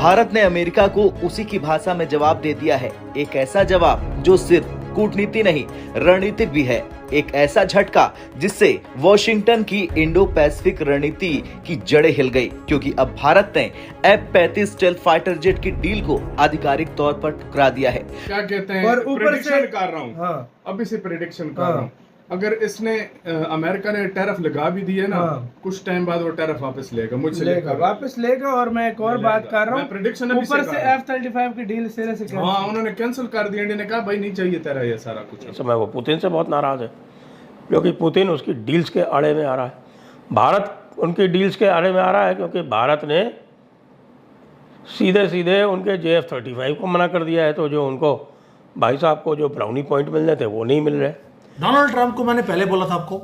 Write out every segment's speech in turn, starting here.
भारत ने अमेरिका को उसी की भाषा में जवाब दे दिया है। एक ऐसा जवाब जो सिर्फ कूटनीति नहीं, रणनीतिक भी है। एक ऐसा झटका जिससे वॉशिंगटन की इंडो पैसिफिक रणनीति की जड़ें हिल गई, क्योंकि अब भारत ने F-35 स्टेल्थ फाइटर जेट की डील को आधिकारिक तौर पर ठुकरा दिया है। क्या कहते हैं, और ऊपर से कर रहा हूँ। हाँ, अभी से प्रेडिक्शन कर रहा हूँ। अगर इसने अमेरिका ने टैरिफ लगा भी दिए ना, कुछ टाइम बाद वो टैरिफ वापस लेगा, मुझसे वापस लेगा। और मैं एक और बात कर रहा हूँ, प्रेडिक्शन ऊपर से F-35 की डील सिरे से हाँ उन्होंने कैंसिल कर दिया। इंडिया ने कहा भाई नहीं चाहिए तेरा ये सारा कुछ। इस समय वो पुतिन से बहुत नाराज है, क्योंकि पुतिन उसकी डील्स के आड़े में आ रहा है। भारत उनकी डील्स के आड़े में आ रहा है क्योंकि भारत ने सीधे सीधे उनके JF-35 को मना कर दिया है। तो जो उनको भाई साहब को जो ब्राउनी पॉइंट मिलने थे वो नहीं मिल रहे। डोनाल्ड ट्रंप को मैंने पहले बोला था आपको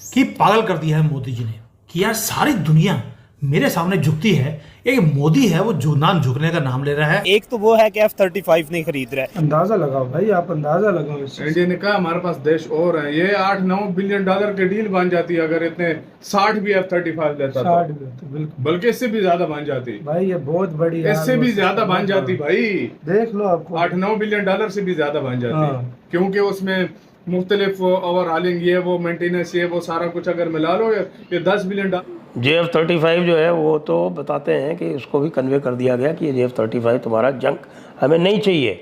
कि पागल कर दिया है मोदी जी ने, कि यार सारी दुनिया मेरे सामने झुकती है, एक मोदी है वो झुकने का नाम ले रहा है। एक तो वो है कि F-35 नहीं खरीद रहा है। अंदाजा लगाओ भाई, आप अंदाजा लगाओ। इंडिया ने कहा हमारे पास देश और है, ये 8-9 बिलियन डॉलर की डील बन जाती है अगर इतने 60 भी F-35 लेता तो। बिल्कुल, बल्कि इससे भी ज्यादा बन जाती भाई। ये बहुत बड़ी, इससे भी ज्यादा बन जाती भाई। देख लो आपको 8-9 बिलियन डॉलर से भी ज्यादा बन जाती, क्योंकि उसमें मुख्तलिफ ओवरहॉलिंग ये वो मेंटेनेंस ये वो सारा कुछ अगर मिला लो ये 10 बिलियन डॉलर। JF-35 जो है वो तो बताते हैं कि उसको भी कन्वे कर दिया गया कि ये JF-35 तुम्हारा जंग हमें नहीं चाहिए,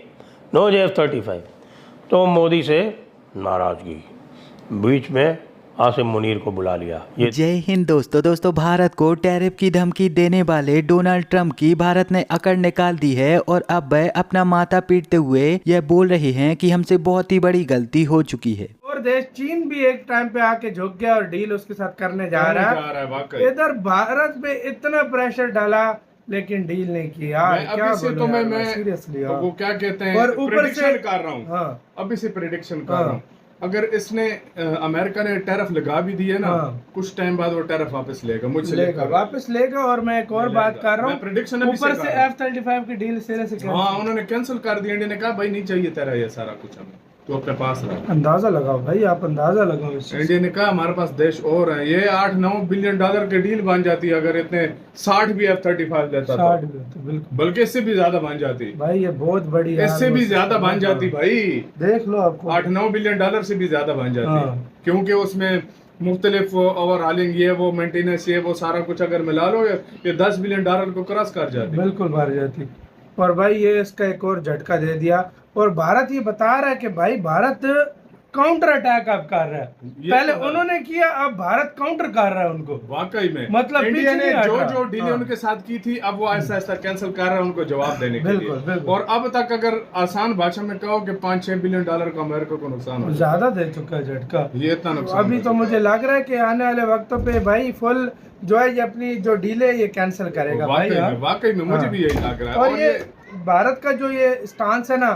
नो JF-35। तो मोदी से नाराजगी, बीच में आसिम मुनीर को बुला लिया। जय हिंद दोस्तों, भारत को टैरिफ की धमकी देने वाले डोनाल्ड ट्रंप की भारत ने अकड़ निकाल दी है और अब वह अपना माथा पीटते हुए यह बोल रहे हैं कि हमसे बहुत ही बड़ी गलती हो चुकी है। और देश चीन भी एक टाइम पे आके झुक गया और डील उसके साथ करने जा रहा है। इधर भारत पे इतना प्रेशर डाला लेकिन डील नहीं किया। क्या तो मैं सीरियसली वो क्या कहते हैं, और ऊपर से कर रहा हूँ। अभी से प्रेडिक्शन कर रहा हूँ। अगर इसने अमेरिका ने टैरिफ लगा भी दिए ना, कुछ टाइम बाद वो टैरिफ वापस लेगा, मुझसे वापस लेगा। और मैं एक और बात कर रहा हूँ, प्रेडिक्शन ऊपर से F-35 की डील सिरे से हाँ उन्होंने कैंसिल कर दिया। इंडिया ने कहा भाई नहीं चाहिए तेरा ये सारा कुछ, हमें तो अपने पास रहा। अंदाजा लगाओ भाई, आप अंदाजा लगाओ। इंडिया ने कहा हमारे पास देश और है, ये 8-9 बिलियन डॉलर की डील बन जाती है अगर इतने 60 भी F-35 लेता तो। बल्कि इससे भी ज्यादा बन जाती भाई। ये बहुत बड़ी, इससे भी ज्यादा बन जाती भाई। देख लो आपको 8-9 बिलियन डॉलर से भी ज्यादा बन जाती, क्योंकि उसमें मुख्तलिफ ओवरहॉलिंग ये वो मेंटेनेंस ये वो सारा कुछ अगर मिला लो ये 10 बिलियन डॉलर को क्रॉस कर जाती। बिल्कुल भर जाती। और भाई ये इसका एक और झटका दे दिया। और भारत ये बता रहा है कि भाई भारत काउंटर अटैक अब कर रहा है। पहले उन्होंने किया, अब भारत काउंटर कर रहा है उनको। वाकई में मतलब इंडिया ने जो डील उनके साथ की थी अब वो ऐसा ऐसा कैंसिल कर रहा है उनको जवाब देने के लिए। और अब तक अगर आसान भाषा में कहो कि 5-6 बिलियन डॉलर का अमेरिका को नुकसान हो, ज्यादा दे चुका है झटका ये इतना नुकसान। अभी तो मुझे लग रहा है कि आने वाले वक्तों पे भाई फुल जो है ये अपनी जो डील है ये कैंसिल करेगा। वाकई में मुझे भी यही लग रहा है। और ये भारत का जो ये स्टांस है ना,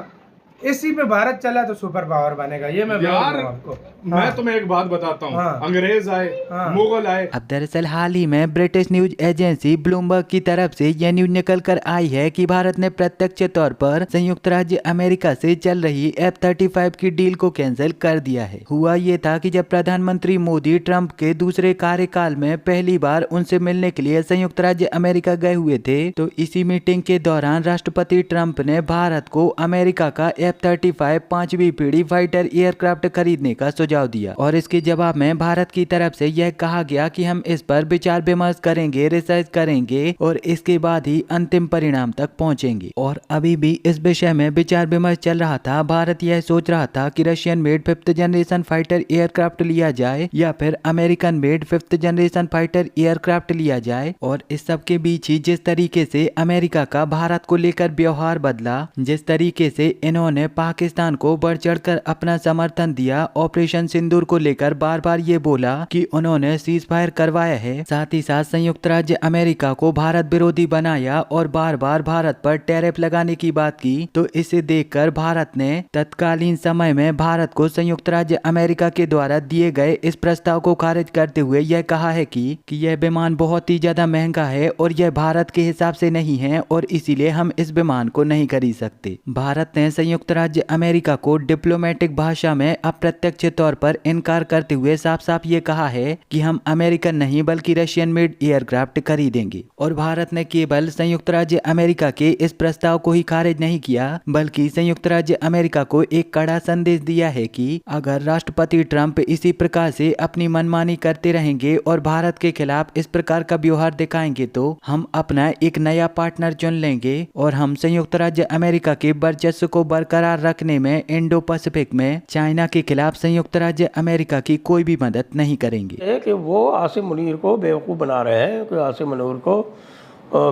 इसी पे भारत चला तो सुपर पावर बनेगा। ये मैं यार आपको मैं तुम्हें एक बात बताता हूँ। अंग्रेज आए, मुगल आए। अब दरअसल हाल ही में ब्रिटिश न्यूज एजेंसी ब्लूमबर्ग की तरफ से यह न्यूज निकल कर आई है कि भारत ने प्रत्यक्ष तौर पर संयुक्त राज्य अमेरिका से चल रही F-35 की डील को कैंसिल कर दिया है। हुआ ये था कि जब प्रधानमंत्री मोदी ट्रंप के दूसरे कार्यकाल में पहली बार उनसे मिलने के लिए संयुक्त राज्य अमेरिका गए हुए थे, तो इसी मीटिंग के दौरान राष्ट्रपति ट्रंप ने भारत को अमेरिका का F-35 5वीं पीढ़ी फाइटर एयरक्राफ्ट खरीदने का सुझाव दिया। और इसके जवाब में भारत की तरफ से यह कहा गया कि हम इस पर विचार विमर्श करेंगे, रिसर्च करेंगे और इसके बाद ही अंतिम परिणाम तक पहुंचेंगे। और अभी भी इस विषय में विचार विमर्श चल रहा था। भारत यह सोच रहा था कि Russian made 5th generation fighter aircraft लिया जाए या फिर American made 5th generation fighter aircraft लिया जाए। और इस सब के बीच ही जिस तरीके से अमेरिका का भारत को लेकर व्यवहार बदला, जिस तरीके से इन्होंने पाकिस्तान को बढ़ चढ़कर अपना समर्थन दिया, ऑपरेशन सिंदूर को लेकर बार बार ये बोला कि उन्होंने सीज फायर करवाया है, साथ ही साथ संयुक्त राज्य अमेरिका को भारत विरोधी बनाया और बार बार भारत पर टैरिफ लगाने की बात की। तो इसे देखकर भारत ने तत्कालीन समय में भारत को संयुक्त राज्य अमेरिका के द्वारा दिए गए इस प्रस्ताव को खारिज करते हुए यह कहा है कि यह विमान बहुत ही ज्यादा महंगा है और यह भारत के हिसाब से नहीं है और इसीलिए हम इस विमान को नहीं खरीद सकते। भारत ने संयुक्त राज्य अमेरिका को डिप्लोमेटिक भाषा में अप्रत्यक्ष तौर तौर पर इनकार करते हुए साफ साफ ये कहा है कि हम अमेरिकन नहीं बल्कि रशियन मेड एयरक्राफ्ट खरीदेंगे। और भारत ने केवल संयुक्त राज्य अमेरिका के इस प्रस्ताव को ही खारिज नहीं किया बल्कि संयुक्त राज्य अमेरिका को एक कड़ा संदेश दिया है कि अगर राष्ट्रपति ट्रंप इसी प्रकार से अपनी मनमानी करते रहेंगे और भारत के खिलाफ इस प्रकार का व्यवहार दिखाएंगे तो हम अपना एक नया पार्टनर चुन लेंगे और हम संयुक्त राज्य अमेरिका के वर्चस्व को बरकरार रखने में इंडो पैसिफिक में चाइना के खिलाफ संयुक्त राज्य अमेरिका की कोई भी मदद नहीं करेंगे। कि वो आसिम मुनीर को बेवकूफ़ बना रहे हैं कि आसिम मुनीर को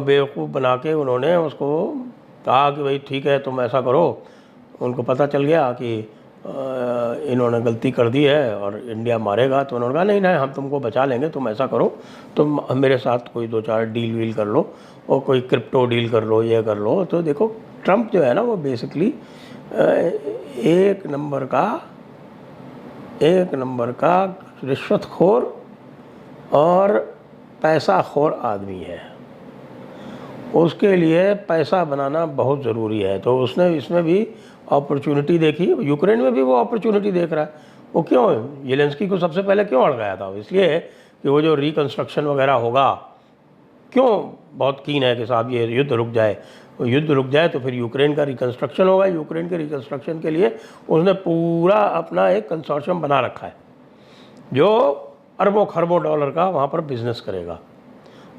बेवकूफ़ बना के उन्होंने उसको कहा कि भाई ठीक है तुम ऐसा करो। उनको पता चल गया कि इन्होंने गलती कर दी है और इंडिया मारेगा, तो उन्होंने कहा नहीं नहीं हम तुमको बचा लेंगे, तुम ऐसा करो तुम मेरे साथ कोई 2-4 डील वील कर लो और कोई क्रिप्टो डील कर लो, ये कर लो। तो देखो ट्रंप जो है ना वो बेसिकली एक नंबर का रिश्वतखोर और पैसाखोर आदमी है। उसके लिए पैसा बनाना बहुत ज़रूरी है, तो उसने इसमें भी अपॉर्चुनिटी देखी। यूक्रेन में भी वो अपॉर्चुनिटी देख रहा है। वो क्यों येलेंस्की को सबसे पहले क्यों अड़गाया था? इसलिए कि वो जो रिकंस्ट्रक्शन वगैरह होगा, क्यों बहुत कीन है कि साहब ये युद्ध रुक जाए। युद्ध रुक जाए तो फिर यूक्रेन का रिकंस्ट्रक्शन होगा। यूक्रेन के रिकंस्ट्रक्शन के लिए उसने पूरा अपना एक कंसोर्शियम बना रखा है जो अरबों खरबों डॉलर का वहाँ पर बिज़नेस करेगा।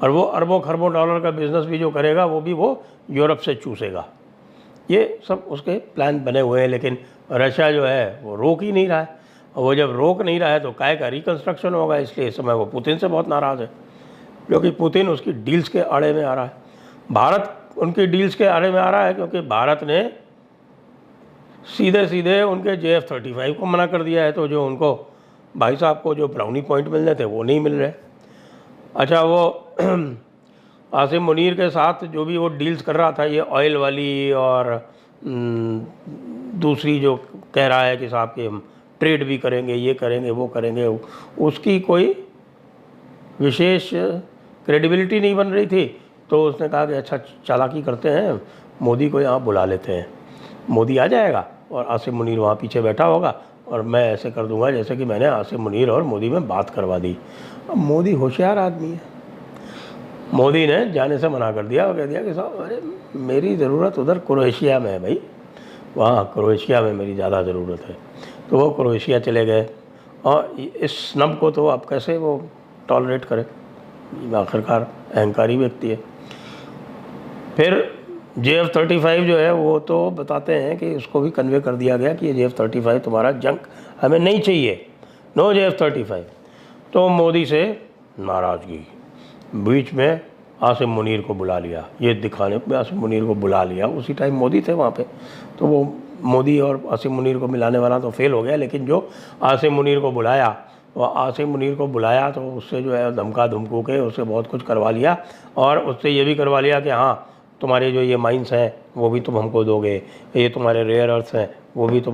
और वो अरबों खरबों डॉलर का बिज़नेस भी जो करेगा वो भी वो यूरोप से चूसेगा। ये सब उसके प्लान बने हुए हैं, लेकिन रशिया जो है वो रोक ही नहीं रहा है। और वो जब रोक नहीं रहा है तो काय का रिकंस्ट्रक्शन होगा। इसलिए इस समय वो पुतिन से बहुत नाराज़ है, क्योंकि पुतिन उसकी डील्स के आड़े में आ रहा है। भारत उनकी डील्स के आड़े में आ रहा है क्योंकि भारत ने सीधे सीधे उनके JF-35 को मना कर दिया है। तो जो उनको भाई साहब को जो ब्राउनी पॉइंट मिलने थे वो नहीं मिल रहे। अच्छा, वो आसिम मुनीर के साथ जो भी वो डील्स कर रहा था, ये ऑयल वाली और दूसरी जो कह रहा है कि साहब कि हम ट्रेड भी करेंगे, ये करेंगे, वो करेंगे, उसकी कोई विशेष क्रेडिबिलिटी नहीं बन रही थी। तो उसने कहा कि अच्छा चालाकी करते हैं, मोदी को यहाँ बुला लेते हैं। मोदी आ जाएगा और आसिम मुनीर वहाँ पीछे बैठा होगा और मैं ऐसे कर दूंगा जैसे कि मैंने आसिम मुनीर और मोदी में बात करवा दी। अब मोदी होशियार आदमी है। मोदी ने जाने से मना कर दिया और कह दिया कि साहब अरे मेरी ज़रूरत उधर क्रोएशिया में है भाई, वहाँ क्रोएशिया में मेरी ज़्यादा ज़रूरत है। तो वो क्रोएशिया चले गए और इस स्नब को तो आप कैसे वो टॉलरेट करें, आखिरकार अहंकारी व्यक्ति है। फिर JF-35 जो है वो तो बताते हैं कि उसको भी कन्वे कर दिया गया कि ये JF-35 तुम्हारा जंक हमें नहीं चाहिए, नो JF-35। तो मोदी से नाराज़गी, बीच में आसिम मुनीर को बुला लिया, ये दिखाने पे आसिम मुनीर को बुला लिया। उसी टाइम मोदी थे वहाँ पे, तो वो मोदी और आसिम मुनीर को मिलाने वाला तो फेल हो गया। लेकिन जो आसिम मुनीर को बुलाया, वो आसिम मुनीर को बुलाया तो उससे जो है धमका धमकू के उससे बहुत कुछ करवा लिया। और उससे ये भी करवा लिया कि हाँ तुम्हारे जो ये माइंस हैं वो भी तुम हमको दोगे, ये तुम्हारे रेयर अर्थ्स हैं वो भी तुम